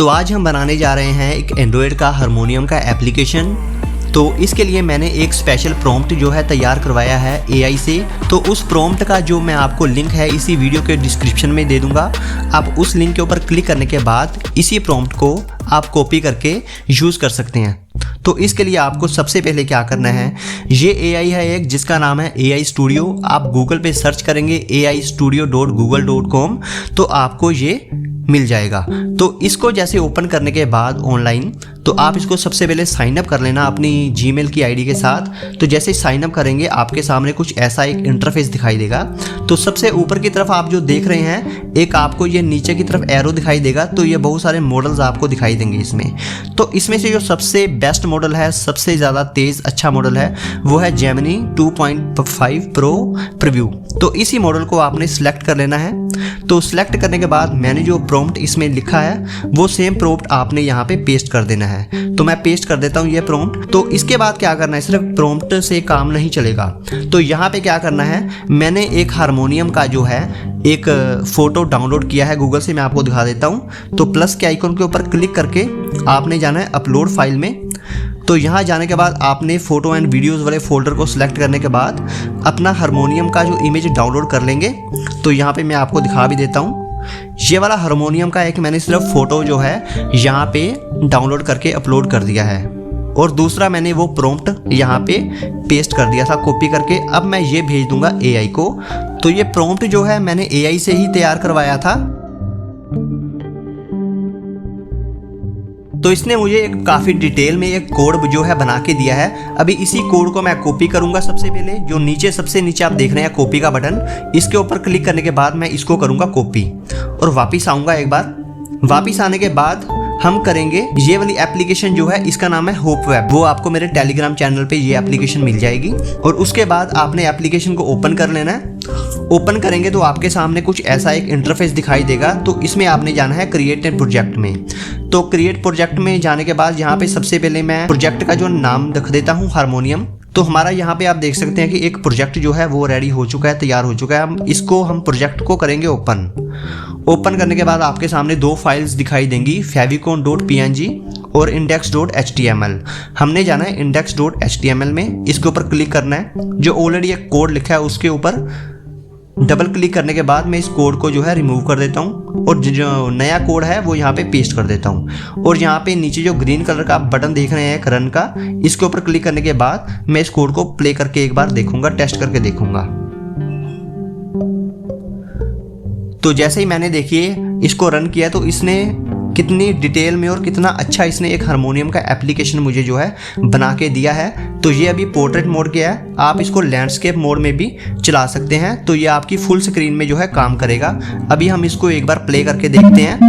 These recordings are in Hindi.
तो आज हम बनाने जा रहे हैं एक एंड्रॉयड का हारमोनियम का एप्लीकेशन। तो इसके लिए मैंने एक स्पेशल प्रॉम्प्ट जो है तैयार करवाया है AI से। तो उस प्रॉम्प्ट का जो मैं आपको लिंक है इसी वीडियो के डिस्क्रिप्शन में दे दूंगा। आप उस लिंक के ऊपर क्लिक करने के बाद इसी प्रॉम्प्ट को आप कॉपी करके यूज़ कर सकते हैं। तो इसके लिए आपको सबसे पहले क्या करना है, ये AI है एक जिसका नाम है AI स्टूडियो। आप गूगल पे सर्च करेंगे aistudio.google.com तो आपको ये मिल जाएगा। तो इसको जैसे ओपन करने के बाद ऑनलाइन तो आप इसको सबसे पहले साइन अप कर लेना अपनी Gmail की आईडी के साथ। तो जैसे साइन अप करेंगे आपके सामने कुछ ऐसा एक इंटरफेस दिखाई देगा। तो सबसे ऊपर की तरफ आप जो देख रहे हैं एक आपको ये नीचे की तरफ एरो दिखाई देगा। तो ये बहुत सारे मॉडल्स आपको दिखाई देंगे इसमें। तो इसमें से जो सबसे बेस्ट मॉडल है, सबसे ज़्यादा तेज़ अच्छा मॉडल है वो है Gemini 2.5 Pro प्रीव्यू। तो इसी मॉडल को आपने सिलेक्ट कर लेना है। तो सिलेक्ट करने के बाद मैंने जो प्रॉम्प्ट इसमें लिखा है वो सेम प्रॉम्प्ट आपने यहाँ पे पेस्ट कर देना है। तो मैं पेस्ट कर देता हूँ ये प्रॉम्प्ट। तो इसके बाद क्या करना है, सिर्फ प्रॉम्प्ट से काम नहीं चलेगा। तो यहाँ पे क्या करना है, मैंने एक हारमोनियम का जो है एक फ़ोटो डाउनलोड किया है गूगल से, मैं आपको दिखा देता हूँ। तो प्लस के आइकन के ऊपर क्लिक करके आपने जाना है अपलोड फाइल में। तो यहाँ जाने के बाद आपने फ़ोटो एंड वीडियोस वाले फोल्डर को सिलेक्ट करने के बाद अपना हारमोनियम का जो इमेज डाउनलोड कर लेंगे। तो यहाँ पे मैं आपको दिखा भी देता हूँ। ये वाला हारमोनियम का एक मैंने सिर्फ फ़ोटो जो है यहाँ पे डाउनलोड करके अपलोड कर दिया है और दूसरा मैंने वो प्रॉम्प्ट यहाँ पे पेस्ट कर दिया था कॉपी करके। अब मैं ये भेज दूंगा AI को। तो ये प्रॉम्प्ट जो है मैंने AI से ही तैयार करवाया था। तो इसने मुझे एक काफ़ी डिटेल में एक कोड जो है बना के दिया है। अभी इसी कोड को मैं कॉपी करूंगा। सबसे पहले जो नीचे सबसे नीचे आप देख रहे हैं कॉपी का बटन, इसके ऊपर क्लिक करने के बाद मैं इसको करूंगा कॉपी और वापस आऊंगा। एक बार वापस आने के बाद हम करेंगे ये वाली एप्लीकेशन जो है इसका नाम है होप वेब। वो आपको मेरे टेलीग्राम चैनल पे ये एप्लीकेशन मिल जाएगी। और उसके बाद आपने एप्लीकेशन को ओपन कर लेना है। ओपन करेंगे तो आपके सामने कुछ ऐसा एक इंटरफेस दिखाई देगा। तो इसमें आपने जाना है क्रिएट ए प्रोजेक्ट में। तो क्रिएट प्रोजेक्ट में जाने के बाद यहाँ पे सबसे पहले मैं प्रोजेक्ट का जो नाम रख देता हूँ हारमोनियम। तो हमारा यहाँ पे आप देख सकते हैं कि एक प्रोजेक्ट जो है वो रेडी हो चुका है, तैयार हो चुका है। हम प्रोजेक्ट को करेंगे ओपन करने के बाद आपके सामने दो फाइल्स दिखाई देंगी, favicon.png और index.html। हमने जाना है index.html में, इसके ऊपर क्लिक करना है। जो ऑलरेडी एक कोड लिखा है उसके ऊपर डबल क्लिक करने के बाद मैं इस कोड को जो है रिमूव कर देता हूँ और जो नया कोड है वो यहाँ पे पेस्ट कर देता हूँ। और यहाँ पे नीचे जो ग्रीन कलर का बटन देख रहे हैं एक रन का, इसके ऊपर क्लिक करने के बाद मैं इस कोड को प्ले करके एक बार देखूंगा, टेस्ट करके देखूंगा। तो जैसे ही मैंने देखिए इसको रन किया तो इसने कितनी डिटेल में और कितना अच्छा इसने एक हारमोनियम का एप्लीकेशन मुझे जो है बना के दिया है। तो ये अभी पोर्ट्रेट मोड किया है, आप इसको लैंडस्केप मोड में भी चला सकते हैं। तो ये आपकी फुल स्क्रीन में जो है काम करेगा। अभी हम इसको एक बार प्ले करके देखते हैं।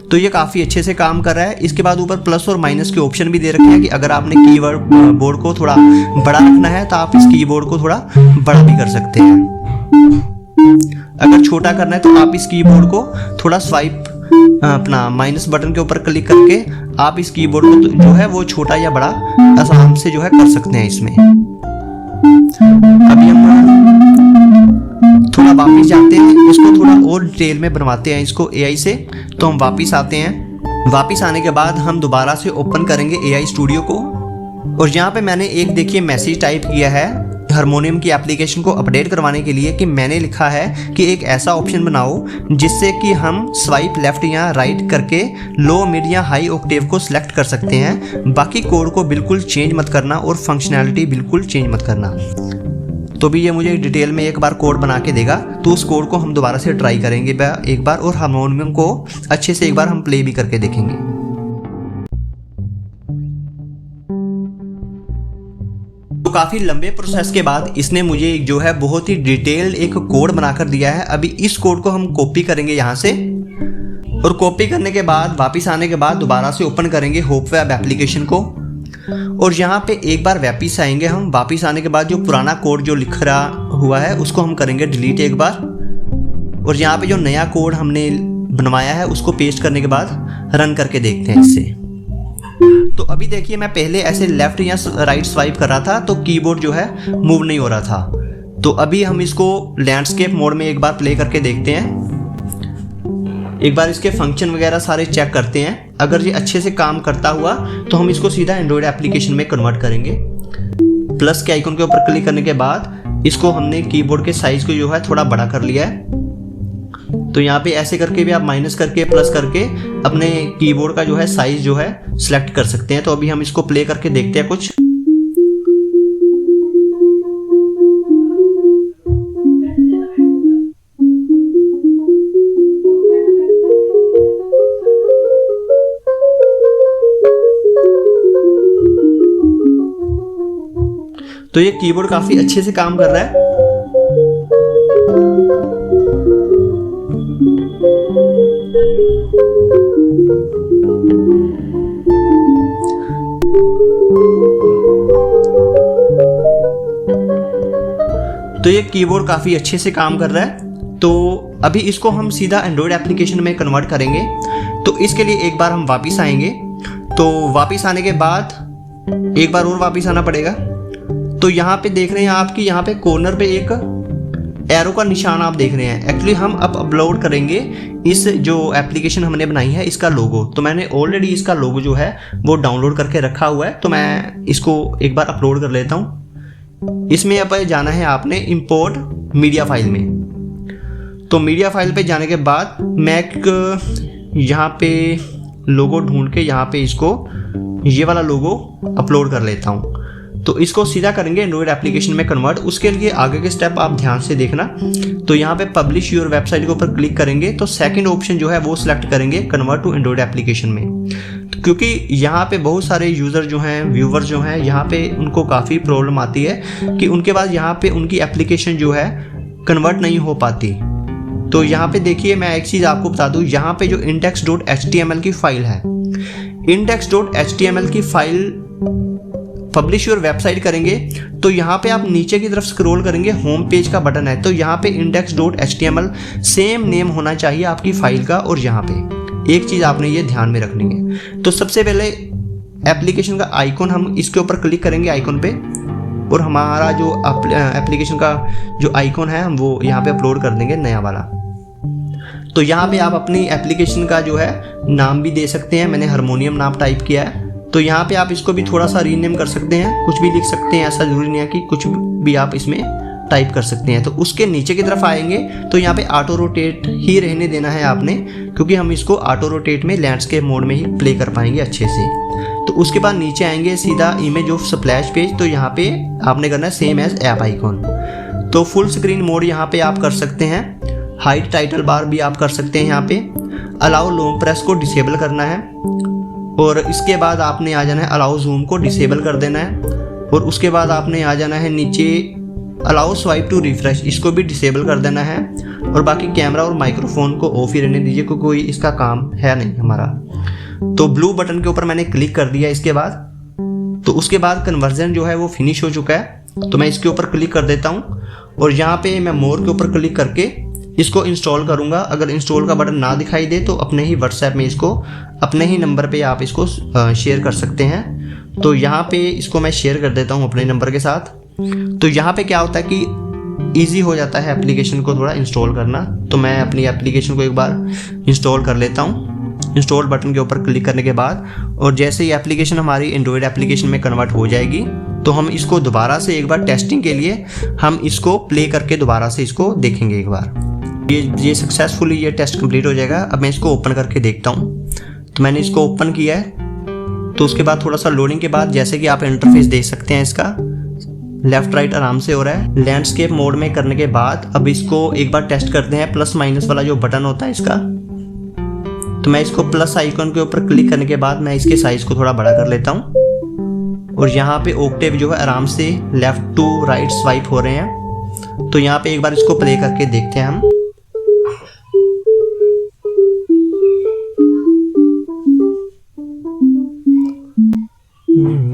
तो ये काफ़ी अच्छे से काम कर रहा है। इसके बाद ऊपर प्लस और माइनस के ऑप्शन भी दे रखे हैं कि अगर आपने कीबोर्ड बोर्ड को थोड़ा बड़ा रखना है तो आप इस कीबोर्ड को थोड़ा बड़ा भी कर सकते हैं। अगर छोटा करना है तो आप इस कीबोर्ड को थोड़ा स्वाइप अपना माइनस बटन के ऊपर क्लिक करके आप इस कीबोर्ड को जो है वो छोटा या बड़ा आराम से जो है कर सकते हैं इसमें। अभी हम थोड़ा वापिस जाते हैं, इसको थोड़ा और डिटेल में बनवाते हैं इसको AI से। तो हम वापिस आते हैं। वापिस आने के बाद हम दोबारा से ओपन करेंगे AI स्टूडियो को और यहाँ पे मैंने एक देखिए मैसेज टाइप किया है हारमोनियम की एप्लीकेशन को अपडेट करवाने के लिए कि मैंने लिखा है कि एक ऐसा ऑप्शन बनाओ जिससे कि हम स्वाइप लेफ्ट या राइट करके लो मिड या हाई ऑक्टेव को सिलेक्ट कर सकते हैं। बाकी कोड को बिल्कुल चेंज मत करना और फंक्शनैलिटी बिल्कुल चेंज मत करना। तो भी ये मुझे डिटेल में एक बार कोड बना के देगा। तो उस कोड को हम दोबारा से ट्राई करेंगे एक बार और हारमोनियम को अच्छे से एक बार हम प्ले भी करके देखेंगे। तो काफ़ी लंबे प्रोसेस के बाद इसने मुझे जो है बहुत ही डिटेल्ड एक कोड बनाकर दिया है। अभी इस कोड को हम कॉपी करेंगे यहाँ से और कॉपी करने के बाद वापस आने के बाद दोबारा से ओपन करेंगे होप वेब एप्लीकेशन को और यहाँ पे एक बार वापस आएंगे हम। वापस आने के बाद जो पुराना कोड जो लिख रहा हुआ है उसको हम करेंगे डिलीट एक बार और यहाँ पे जो नया कोड हमने बनवाया है उसको पेस्ट करने के बाद रन करके देखते हैं इससे। तो अभी देखिए मैं पहले ऐसे लेफ्ट या राइट स्वाइप कर रहा था तो कीबोर्ड जो है मूव नहीं हो रहा था। तो अभी हम इसको लैंडस्केप मोड में एक बार प्ले करके देखते हैं। एक बार इसके फंक्शन वगैरह सारे चेक करते हैं। अगर ये अच्छे से काम करता हुआ तो हम इसको सीधा एंड्रॉयड एप्लीकेशन में कन्वर्ट करेंगे। प्लस के आइकन के ऊपर क्लिक करने के बाद इसको हमने कीबोर्ड के साइज को जो है थोड़ा बड़ा कर लिया है। तो यहाँ पे ऐसे करके भी आप माइनस करके प्लस करके अपने कीबोर्ड का जो है साइज जो है सिलेक्ट कर सकते हैं। तो अभी हम इसको प्ले करके देखते हैं कुछ। तो ये कीबोर्ड काफी अच्छे से काम कर रहा है। तो ये कीबोर्ड काफी अच्छे से काम कर रहा है। तो अभी इसको हम सीधा एंड्रॉयड एप्लीकेशन में कन्वर्ट करेंगे। तो इसके लिए एक बार हम वापस आएंगे। तो वापस आने के बाद एक बार और वापस आना पड़ेगा। तो यहाँ पे देख रहे हैं आप कि यहाँ पे कॉर्नर पे एक एरो का निशान आप देख रहे हैं। एक्चुअली हम अब अपलोड करेंगे इस जो एप्लीकेशन हमने बनाई है इसका लोगो। तो मैंने ऑलरेडी इसका लोगो जो है वो डाउनलोड करके रखा हुआ है। तो मैं इसको एक बार अपलोड कर लेता हूँ। इसमें अब जाना है आपने इंपोर्ट मीडिया फाइल में। तो मीडिया फाइल पे जाने के बाद मैं एक यहाँ पे लोगो ढूंढ के यहाँ पे इसको ये वाला लोगो अपलोड कर लेता हूँ। तो इसको सीधा करेंगे एंड्रॉयड एप्लीकेशन में कन्वर्ट। उसके लिए आगे के स्टेप आप ध्यान से देखना। तो यहाँ पे पब्लिश योर वेबसाइट के ऊपर क्लिक करेंगे तो सेकंड ऑप्शन जो है वो सिलेक्ट करेंगे कन्वर्ट टू एंड्रॉयड एप्लीकेशन में। तो क्योंकि यहाँ पे बहुत सारे यूज़र जो हैं, व्यूवर जो हैं, यहाँ पे उनको काफ़ी प्रॉब्लम आती है कि उनके पास यहाँ पे उनकी एप्लीकेशन जो है कन्वर्ट नहीं हो पाती। तो यहाँ पे देखिए मैं एक चीज़ आपको बता दूँ, यहाँ पे जो index.html की फाइल है, index.html की फाइल पब्लिश योर वेबसाइट करेंगे तो यहाँ पे आप नीचे की तरफ स्क्रॉल करेंगे, होम पेज का बटन है। तो यहाँ पे index.html सेम नेम होना चाहिए आपकी फाइल का। और यहाँ पे एक चीज़ आपने ये ध्यान में रखनी है। तो सबसे पहले एप्लीकेशन का आइकन हम इसके ऊपर क्लिक करेंगे आइकन पे, और हमारा जो एप्लीकेशन का जो आइकन है हम वो यहाँ पे अपलोड कर देंगे नया वाला। तो यहाँ पे आप अपनी एप्लीकेशन का जो है नाम भी दे सकते हैं। मैंने हारमोनियम नाम टाइप किया है। तो यहाँ पे आप इसको भी थोड़ा सा रीनेम कर सकते हैं, कुछ भी लिख सकते हैं। ऐसा जरूरी नहीं है कि कुछ भी आप इसमें टाइप कर सकते हैं। तो उसके नीचे की तरफ आएंगे तो यहाँ पे ऑटो रोटेट ही रहने देना है आपने, क्योंकि हम इसको ऑटो रोटेट में लैंडस्केप मोड में ही प्ले कर पाएंगे अच्छे से। तो उसके बाद नीचे आएंगे सीधा इमेज ऑफ स्प्लैश पेज। तो यहाँ पे आपने करना है सेम एज ऐप आइकॉन। तो फुल स्क्रीन मोड यहाँ पे आप कर सकते हैं। हाइड टाइटल बार भी आप कर सकते हैं। यहाँ पे अलाउ लॉन्ग प्रेस को डिसेबल करना है। और इसके बाद आपने आ जाना है अलाउ जूम को डिसेबल कर देना है। और उसके बाद आपने आ जाना है नीचे अलाउ स्वाइप टू रिफ्रेश, इसको भी डिसेबल कर देना है। और बाकी कैमरा और माइक्रोफोन को ऑफ ही रहने दीजिए, क्योंकि कोई इसका काम है नहीं हमारा। तो ब्लू बटन के ऊपर मैंने क्लिक कर दिया इसके बाद। तो उसके बाद कन्वर्जन जो है वो फिनिश हो चुका है। तो मैं इसके ऊपर क्लिक कर देता हूँ और यहाँ पे मैं मोर के ऊपर क्लिक करके इसको इंस्टॉल करूँगा। अगर इंस्टॉल का बटन ना दिखाई दे तो अपने ही व्हाट्सएप में इसको अपने ही नंबर पे आप इसको शेयर कर सकते हैं। तो यहाँ पे इसको मैं शेयर कर देता हूँ अपने नंबर के साथ। तो यहाँ पे क्या होता है कि ईजी हो जाता है एप्लीकेशन को थोड़ा इंस्टॉल करना। तो मैं अपनी एप्लीकेशन को एक बार इंस्टॉल कर लेता हूँ इंस्टॉल बटन के ऊपर क्लिक करने के बाद। और जैसे ही एप्लीकेशन हमारी एंड्रॉयड एप्लीकेशन में कन्वर्ट हो जाएगी तो हम इसको दोबारा से एक बार टेस्टिंग के लिए हम इसको प्ले करके दोबारा से इसको देखेंगे एक बार। ये सक्सेसफुली ये टेस्ट कंप्लीट हो जाएगा। अब मैं इसको ओपन करके देखता हूँ। तो मैंने इसको ओपन किया है। तो उसके बाद थोड़ा सा लोडिंग के बाद जैसे कि आप इंटरफेस देख सकते हैं, इसका लेफ्ट राइट आराम से हो रहा है। लैंडस्केप मोड में करने के बाद अब इसको एक बार टेस्ट करते हैं। प्लस माइनस वाला जो बटन होता है इसका, तो मैं इसको प्लस आइकन के ऊपर क्लिक करने के बाद मैं इसके साइज को थोड़ा बड़ा कर लेता हूँ। और यहाँ पे ऑक्टेव जो है आराम से लेफ्ट टू राइट स्वाइप हो रहे हैं। तो यहाँ पे एक बार इसको प्ले करके देखते हैं हम।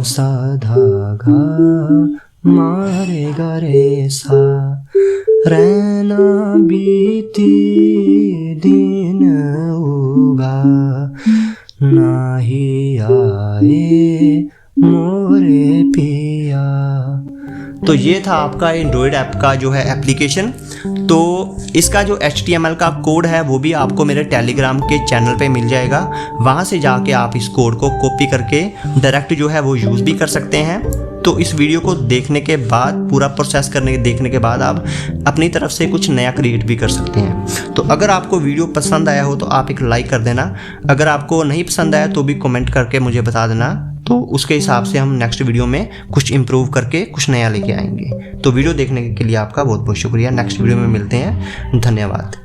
सा धागा मारे गरे सा रैना बीती दिन उगा नाही आए मोरे पिया। तो ये था आपका एंड्रॉयड ऐप का जो है एप्लीकेशन। तो इसका जो HTML का कोड है वो भी आपको मेरे टेलीग्राम के चैनल पे मिल जाएगा। वहाँ से जाके आप इस कोड को कॉपी करके डायरेक्ट जो है वो यूज़ भी कर सकते हैं। तो इस वीडियो को देखने के बाद, पूरा प्रोसेस देखने के बाद आप अपनी तरफ से कुछ नया क्रिएट भी कर सकते हैं। तो अगर आपको वीडियो पसंद आया हो तो आप एक लाइक कर देना। अगर आपको नहीं पसंद आया तो भी कमेंट करके मुझे बता देना, तो उसके हिसाब से हम नेक्स्ट वीडियो में कुछ इम्प्रूव करके कुछ नया लेके आएंगे। तो वीडियो देखने के लिए आपका बहुत बहुत शुक्रिया। नेक्स्ट वीडियो में मिलते हैं। धन्यवाद।